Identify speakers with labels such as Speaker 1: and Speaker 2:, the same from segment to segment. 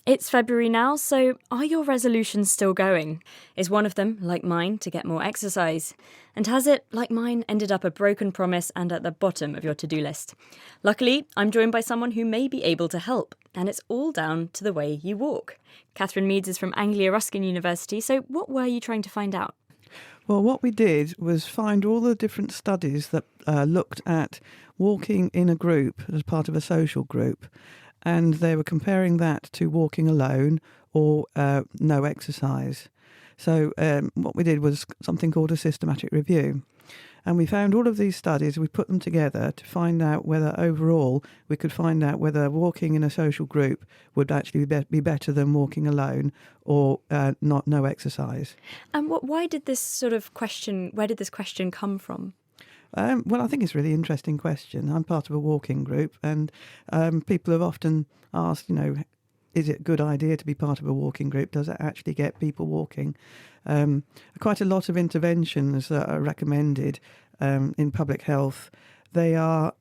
Speaker 1: It's February now, so are your resolutions still going? Is one of them, like mine, to get more exercise? And has it, like mine, ended up a broken promise and at the bottom of your to-do list? Luckily, I'm joined by someone who may be able to help, and it's all down to the way you walk. Catherine Meads is from Anglia Ruskin University, so what were you trying to find out?
Speaker 2: Well, what we did was find all the different studies that looked at walking in a group as part of a social group, and they were comparing that to walking alone or no exercise. So what we did was something called a systematic review. And we found all of these studies, we put them together to find out whether overall we could find out whether walking in a social group would actually be better than walking alone or no exercise.
Speaker 1: And why did this where did this question come from?
Speaker 2: Well, I think it's a really interesting question. I'm part of a walking group, and people have often asked, is it a good idea to be part of a walking group? Does it actually get people walking? Quite a lot of interventions that are recommended in public health, they are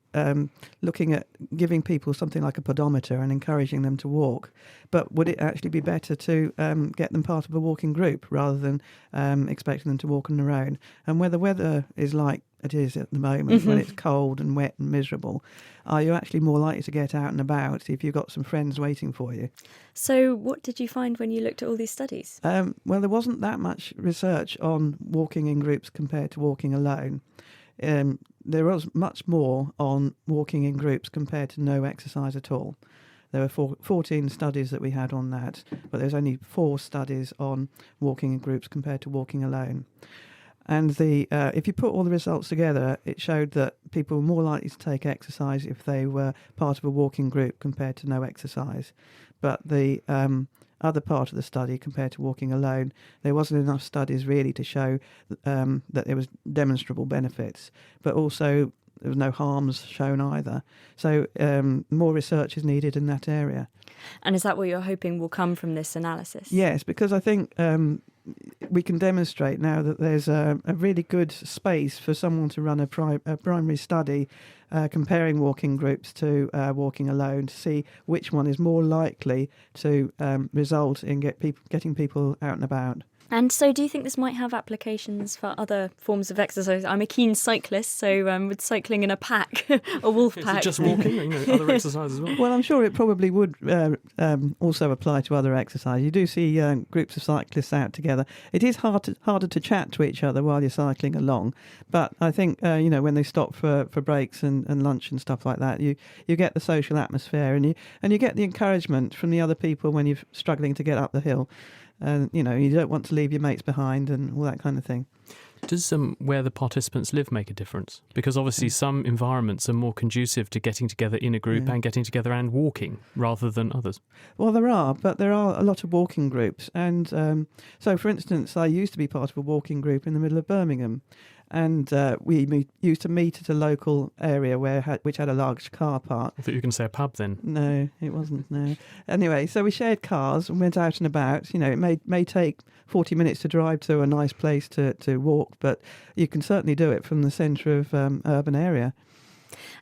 Speaker 2: looking at giving people something like a pedometer and encouraging them to walk. But would it actually be better to get them part of a walking group rather than expecting them to walk on their own? And where the weather is like it is at the moment, when it's cold and wet and miserable, are you actually more likely to get out and about if you've got some friends waiting for you?
Speaker 1: So what did you find when you looked at all these studies?
Speaker 2: Well, there wasn't that much research on walking in groups compared to walking alone. There was much more on walking in groups compared to no exercise at all. There were 14 studies that we had on that, but there's only 4 studies on walking in groups compared to walking alone. And if you put all the results together, it showed that people were more likely to take exercise if they were part of a walking group compared to no exercise. But the other part of the study, compared to walking alone, there wasn't enough studies really to show that there was demonstrable benefits. But also, there was no harms shown either. So more research is needed in that area.
Speaker 1: And is that what you're hoping will come from this analysis?
Speaker 2: Yes, because I think we can demonstrate now that there's a really good space for someone to run a primary study comparing walking groups to walking alone to see which one is more likely to result in getting people out and about.
Speaker 1: And so do you think this might have applications for other forms of exercise? I'm a keen cyclist, so with cycling in a pack, a wolf pack.
Speaker 3: Is it just walking, other exercise as well?
Speaker 2: Well, I'm sure it probably would also apply to other exercise. You do see groups of cyclists out together. It is harder to chat to each other while you're cycling along, but I think, when they stop for breaks and lunch and stuff like that, you get the social atmosphere and you get the encouragement from the other people when you're struggling to get up the hill. And, you don't want to leave your mates behind and all that kind of thing.
Speaker 3: Does where the participants live make a difference? Because obviously some environments are more conducive to getting together in a group and getting together and walking rather than others.
Speaker 2: Well, there are a lot of walking groups. And so, for instance, I used to be part of a walking group in the middle of Birmingham. And we used to meet at a local area which had a large car park.
Speaker 3: I thought you were going to say a pub then.
Speaker 2: No, it wasn't, no. Anyway, so we shared cars and went out and about. It may take 40 minutes to drive to a nice place to walk, but you can certainly do it from the centre of urban area.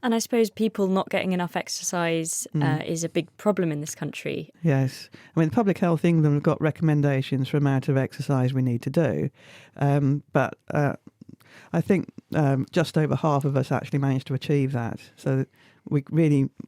Speaker 1: And I suppose people not getting enough exercise is a big problem in this country.
Speaker 2: Yes. Public Health England have got recommendations for the amount of exercise we need to do. But I think just over half of us actually managed to achieve that. So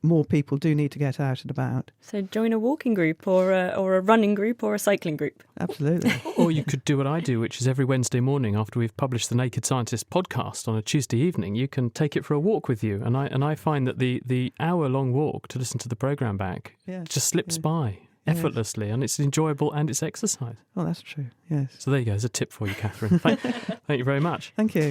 Speaker 2: more people do need to get out and about.
Speaker 1: So join a walking group or a running group or a cycling group.
Speaker 2: Absolutely.
Speaker 3: Or you could do what I do, which is every Wednesday morning after we've published the Naked Scientist podcast on a Tuesday evening, you can take it for a walk with you. And I find that the hour-long walk to listen to the programme back just slips by effortlessly, and it's enjoyable and it's exercise.
Speaker 2: Oh, that's true, yes.
Speaker 3: So there you go, there's a tip for you, Catherine. Thank you very much.
Speaker 2: Thank you.